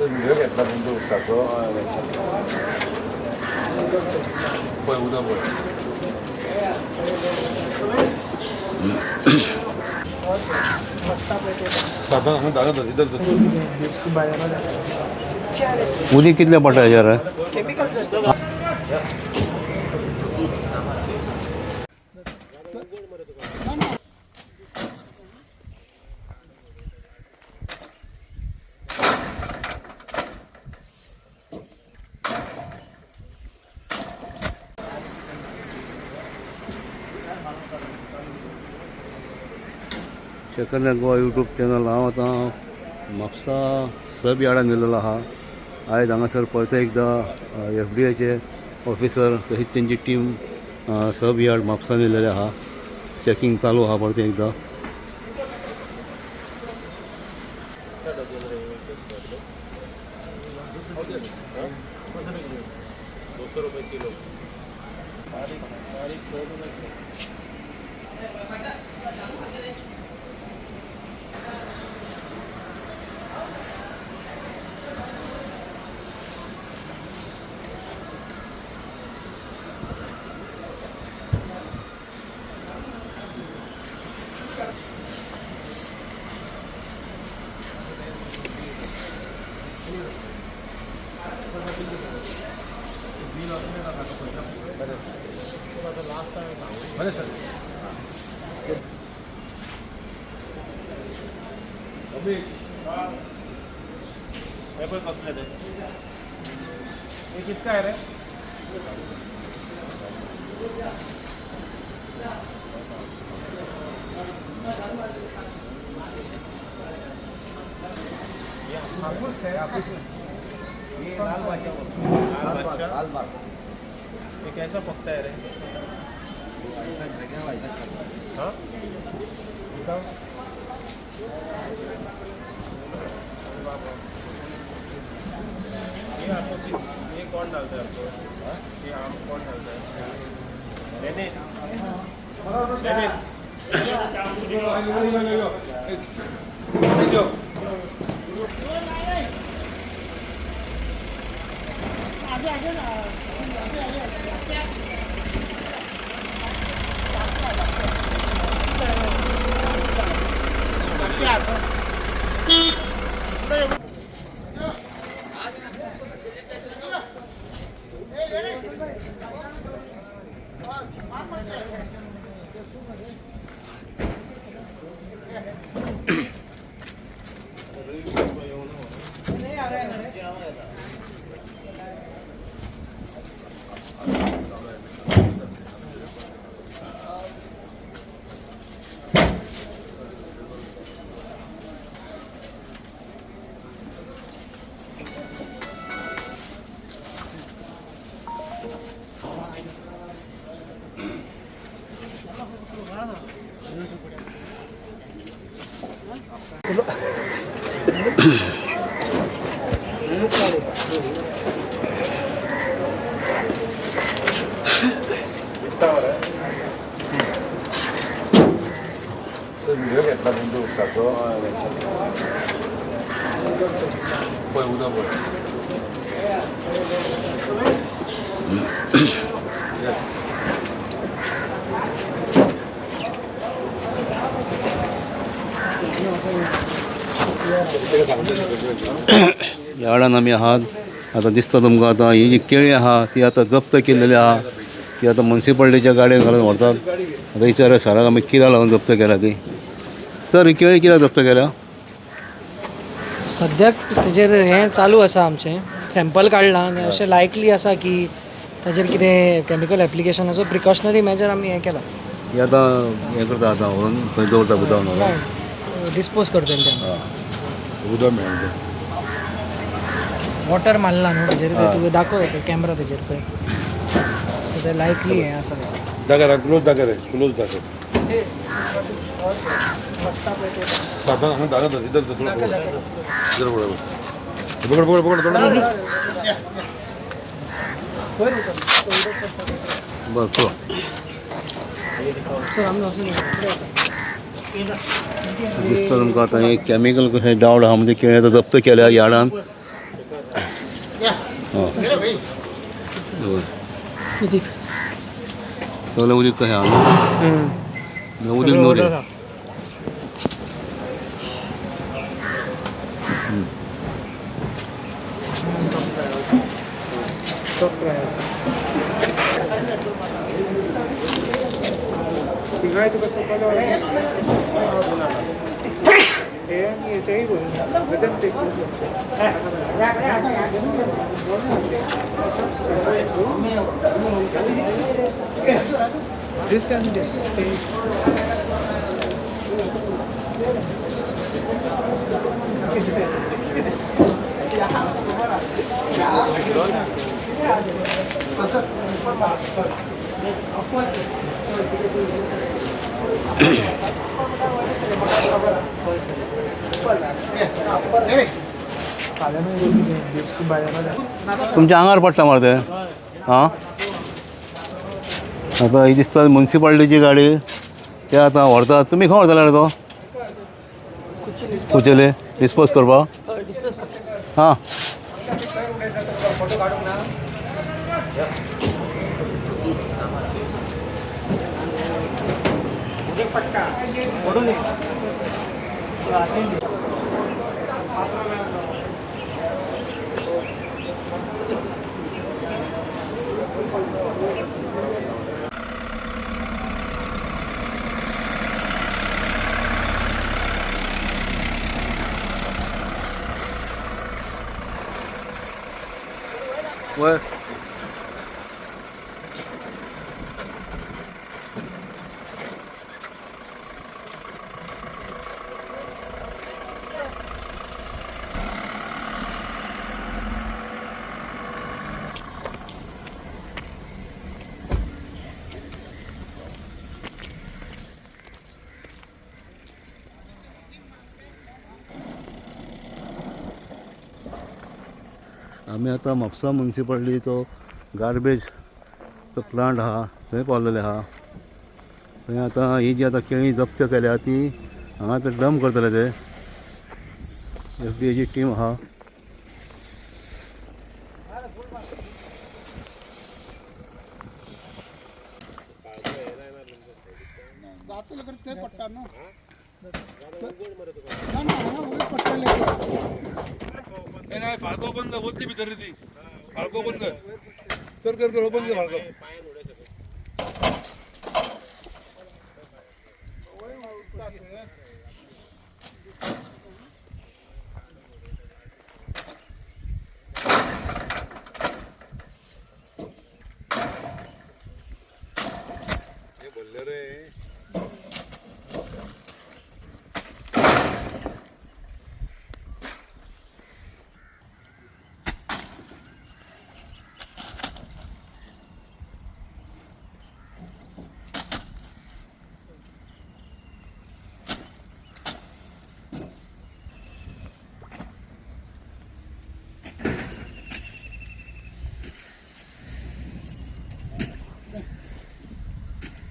Video घेतला तुमच्या उसाचो पळय उदक पळय उदी कितले पडटा हेजेर सेकंड गोवा यूट्यूब चॅनल हांव आतां म्हापसा सब यार्डान येयलेलो आहा आयज हांगासर परत एकदां FDAचे ऑफिसर तशीच तेंची टीम सब यार्ड म्हापसान येयलेले आहा चॅकिंग चालू आहा परत एकदां ये किसका है रे हापुस है हापुस ये लाल बादशाह लाल बाग ये कैसा पकता है रे ऐसा जगह ऐसा हां बताओ ये आपको ये कौन डालता है आपको ये आम कौन डालता है मैंने आगे आगे ना व्हिडिओ घेतला तुमच्या उसाचो पळय उदक पळय यार्डान आमी आहात आतां दिसता तुमकां आतां ही जी केळी आहा ती आतां जप्त केल्लेली आहा ती आतां मुन्सिपाल्टीच्या गाडयेन घालून व्हरतात आतां विचारया सराक आमी कित्याक लागून जप्त केल्या ती सर ही केळी कित्याक जप्त केल्या सद्याक तेजेर हें चालू आसा आमचें सॅम्पल काडलां आनी अशें लायकली आसा की ताजेर कितें कॅमिकल एप्लिकेशनाचो प्रिकॉशनरी मेजर आमी हें केला ही आतां हें करता आतां व्हरून खंय दवरता बुदावन डिस्पोज करतले तें उदक मेळटा वॉटर मारला न्हू तेजेर तुवें दाखय कॅमेरा तेजेर पळय ते लायकली हें आसा दाखय क्लोज दाखय रे क्लोज दाखय दादा हां दादा इधर थोड़ा इधर पकड़ पकड़ पकड़ थोड़ा बस तो दिसता तुमकां आतां हें कॅमिकल कशें डावड आहा म्हणजे केळी आतां जप्त केल्या यार्डान सगळें उदीक कशें आहा उदीक न्हू रे This and this. तुमच्या आंगार पडटा मरे ते हां आतां ही दिसता मुन्सिपाल्टीची गाडी ते आतां व्हरतात तुमी खंय व्हरतले रे तो कुचेले डिस्पोज करपाक हां वय आमी आतां म्हापसा मुन्सिपाल्टी तो गार्बेज तो प्लांट आहा थंय पावलेले आहा थंय आतां ही जी आतां केळीं जप्त केल्या ती हांगा ते डंप करतले ते FDAची टीम आहा नाही फाळको बंद ओतली भितर ती फाळको बंद कर कर कर ओपन कर फाळको हे बोलले रे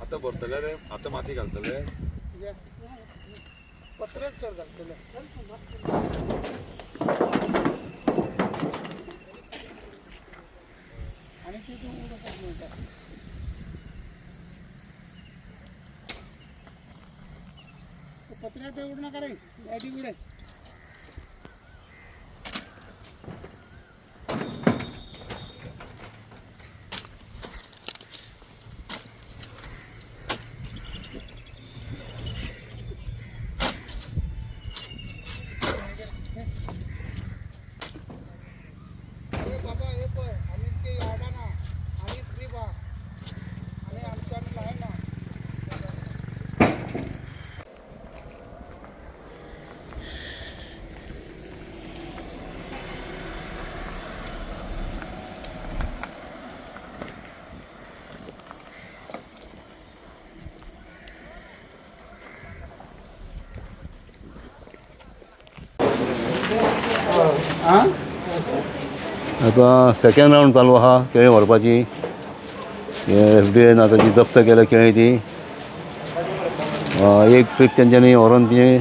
आता भरतले रे आता माती घालतले पत्रच सर घालतले आणि ते तू उडतच मिळतात पत्र्यात ते उड नका रे गाडी उडे बाबा हे पण आम्ही ते याडा ना आणि फ्री बा आणि आमच्याकडे आहे ना आता सेकंड राउंड चालू आहा केळी व्हरपाची FDAन आतां जी जप्त केल्या केळी ती एक ट्रीप तेंच्यांनी व्हरोन ती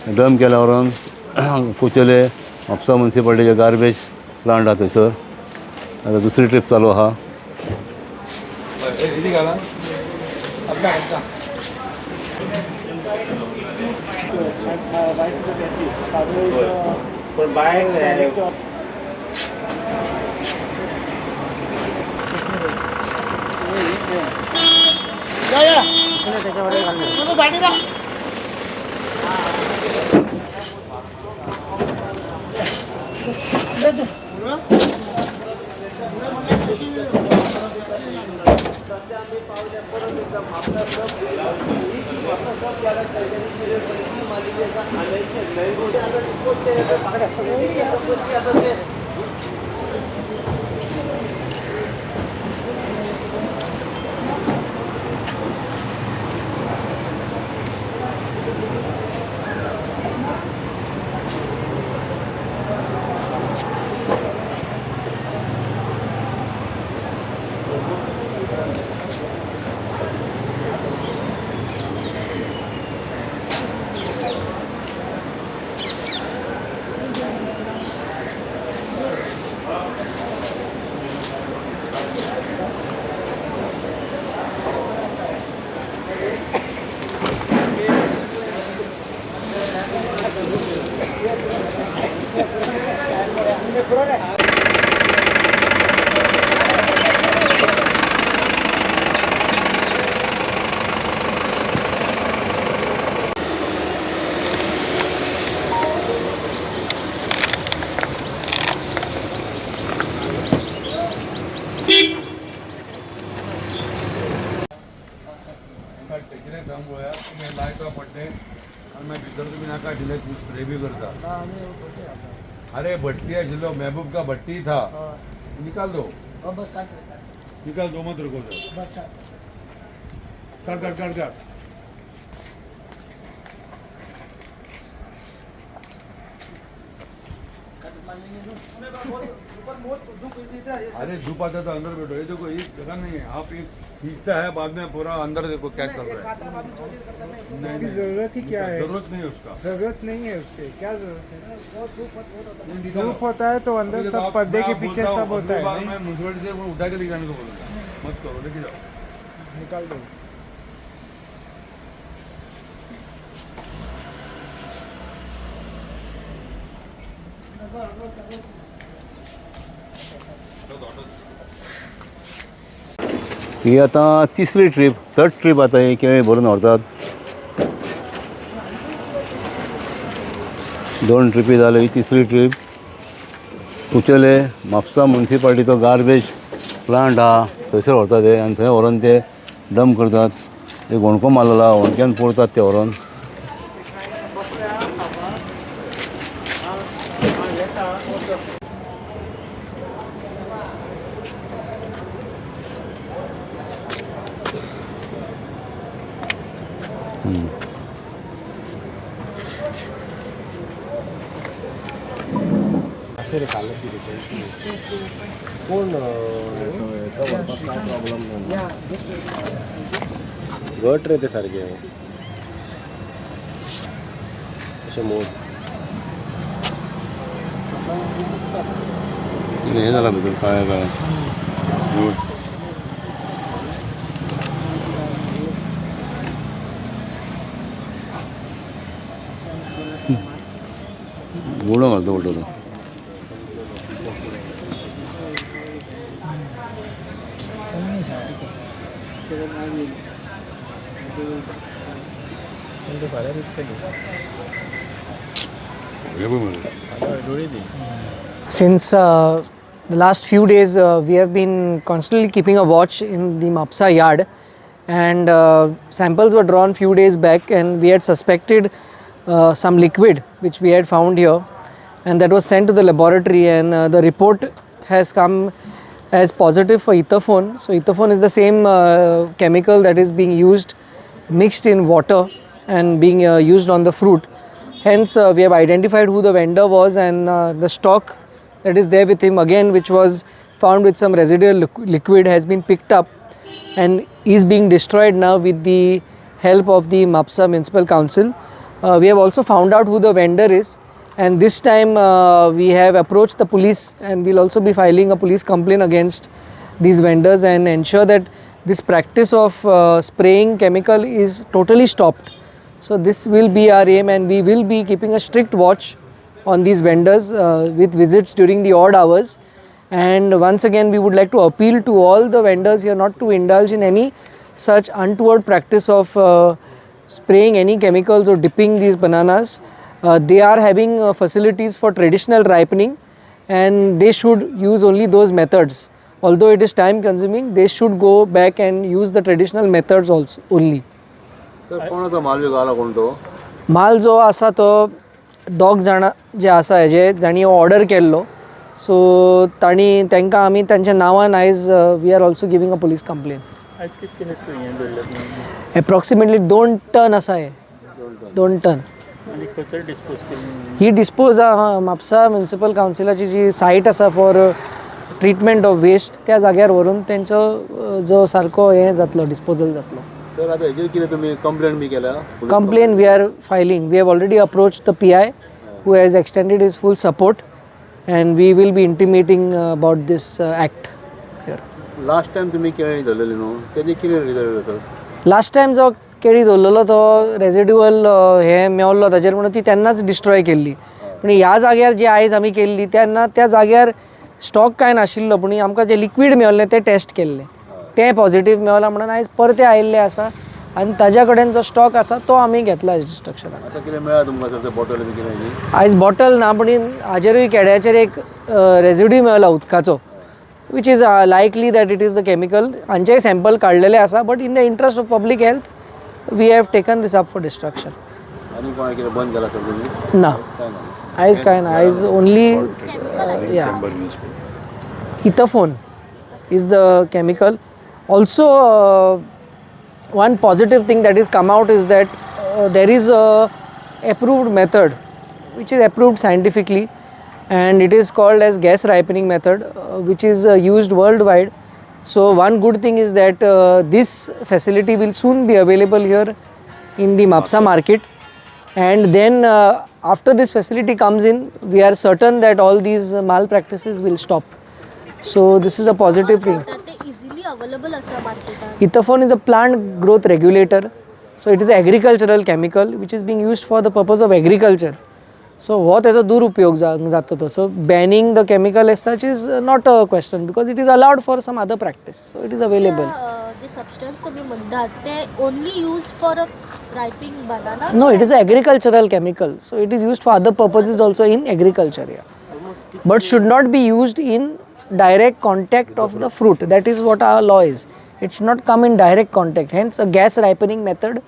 डंप केल्या व्हरोन कुचेले म्हापसा मुन्सिपाल्टीचे गार्बेज प्लांट आहा थंयसर आता दुसरी ट्रीप चालू आहा. इथे घाला. पण बाहेर गाडी रा अरे भट्टी है जिलो महबूब का भट्टी था, निकाल दो. निकाल दो, मत रुको सर. काट. अरे धूप आता तो अंदर बैठो. ये देखो ये जगह नहीं है. आप एक खींचता है, बाद में पूरा अंदर देखो क्या कर रहा है. नहीं, जरूरत ही क्या है? जरूरत नहीं है उसका. जरूरत नहीं है उसके, क्या जरूरत है? नहीं, निकालो. धूप होता है तो अंदर देखो, सब पर्दे के मैं पीछे बोलता हूँ, सब होता अगली बार है. मैं म्यूनसिपैलिटी से वो उठा के लेके जाने को बोलूँगा. मत करो, लेके जाओ. निकाल दो. ही आता तिसरी ट्रीप, थर्ड ट्रीप आता ही केळी भरून व्हरतात. 2 ट्रिपी जाले, ही तिसरी ट्रीप. उचले म्हापसा म्युनिसिपालिटीचो गार्बेज प्लांट हा, थंयसर व्हरतात ते आनी थंय व्हरून ते डंप करतात. ते घोणको मारलेला, होणक्यान पोळतात ते व्हरून. गट रे ते सारखे अशें मोड हे झाला भितर काळ्या काळ्या गुण घालतो पडटलो. Since the last few days, we have been constantly keeping a watch in the Mapsa yard, and samples were drawn few days back, and we had suspected some liquid which we had found here, and that was sent to the laboratory, and the report has come as positive for ethaphone. So ethaphone is the same chemical that is being used mixed in water and being used on the fruit. Hence we have identified who the vendor was, and the stock that is there with him again, which was found with some residual liquid, has been picked up and is being destroyed now with the help of the Mapsa Municipal Council. We have also found out who the vendor is, and this time we have approached the police, and we'll also be filing a police complaint against these vendors and ensure that this practice of spraying chemical is totally stopped. So this will be our aim, and we will be keeping a strict watch on these vendors with visits during the odd hours. And once again, we would like to appeal to all the vendors here not to indulge in any such untoward practice of spraying any chemicals or dipping these bananas. They are having facilities for traditional ripening, and they should use only those methods. Although it is time consuming, they should go back and use the traditional methods also only. तर कोणाचा माल विकला आला कोण तो? माल जो आसा तो दोग जाणां जे आसा हेजे जाणी ऑर्डर केल्लो, सो तांणी तांकां आमी तांच्या नांवान आयज we are also giving a police complaint. Approximately 2 ton आसा हे. 2 टन ही डिस्पोज म्हापसा म्युनिसिपल कावन्सिलाची जी सायट आसा फॉर ट्रिटमेंट ऑफ वेस्ट, त्या जाग्यार व्हरून तेंचो जो सारको हे जातलो डिस्पोजल जातलो. तर आता हेजेर कितें तुमी कंप्लेंट बी केल्या? Complaint we are filing. We have already approached the PI, who has extended his full support, and we will be intimating about this act here. Last time तुमी केळी धरलेली न्हू, तेजे कितें रिजल्ट जाता? लास्ट टायम जो केळी दवरलेलो तो रेजिड्युअल हे मेवल्लो ताचेर म्हणून ती तेन्नाच डिस्ट्रॉय केल्ली. पूण ह्या जाग्यार जी आयज आमी केल्ली तेन्ना त्या जाग्यार स्टॉक कांय नाशिल्लो, पूण आमकां जे लिक्वीड मेवल्लें तें टेस्ट केल्लें, तें पॉझिटीव मेवलां म्हणून आयज परते आयिल्ले आसा, आनी ताज्या कडेन जो स्टॉक आसा तो आमी घेतला डिस्ट्रक्शनाक. आता कितें मेळ्ळा तुमकां सर ते बॉटल बी कितें? आयज बॉटल ना, पूण हाजेरूय केड्याचेर एक रेजिड्यू मेवला उदकाचो, which is likely that it is the chemical. हांचेय सॅम्पल काडलेले आसा, but in the interest of public health we have taken these up for destruction. आनी कोणा कितें बंद केला सर तुमी? ना, आयज कांय ना. आयज only इथाफोन is the chemical. Also one positive thing that is come out is that there is a approved method which is approved scientifically, and it is called as gas ripening method, which is used worldwide. So one good thing is that this facility will soon be available here in the Mapsa market, and then after this facility comes in, we are certain that all these malpractices will stop. So this is a positive thing. ते easily available असा मार्केटात. Ethaphone is a plant growth regulator. So it is an agricultural chemical which is being used for the purpose of agriculture. So हो त्याचा दुरुपयोग जातो तो. So banning the chemical as such is not a question, because it is allowed for some other practice. So it is available. जे substance तुम्ही म्हणतात ते only use for ripening banana. No, it is an agricultural chemical. So it is used for other purposes also in agriculture. Yeah. But should not be used in direct contact of the fruit. That is what our law is. It should not come in direct contact. Hence a gas ripening method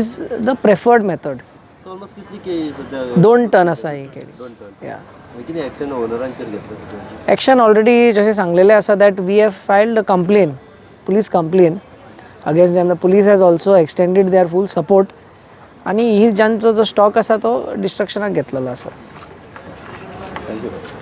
is the preferred method. So almost कितली केळी सध्या? 2 ton आसा ही केळी. 2 ton. या कितें action ओनरांचेर घेतलं? Action already जशें सांगलेलें आसा that we have filed a complaint, police complaint against them. The police has also extended their full support, आनी ही ज्यांचो जो स्टॉक आसा तो डिस्ट्रक्शनाक घेतलेलो आसा. थँक्यू.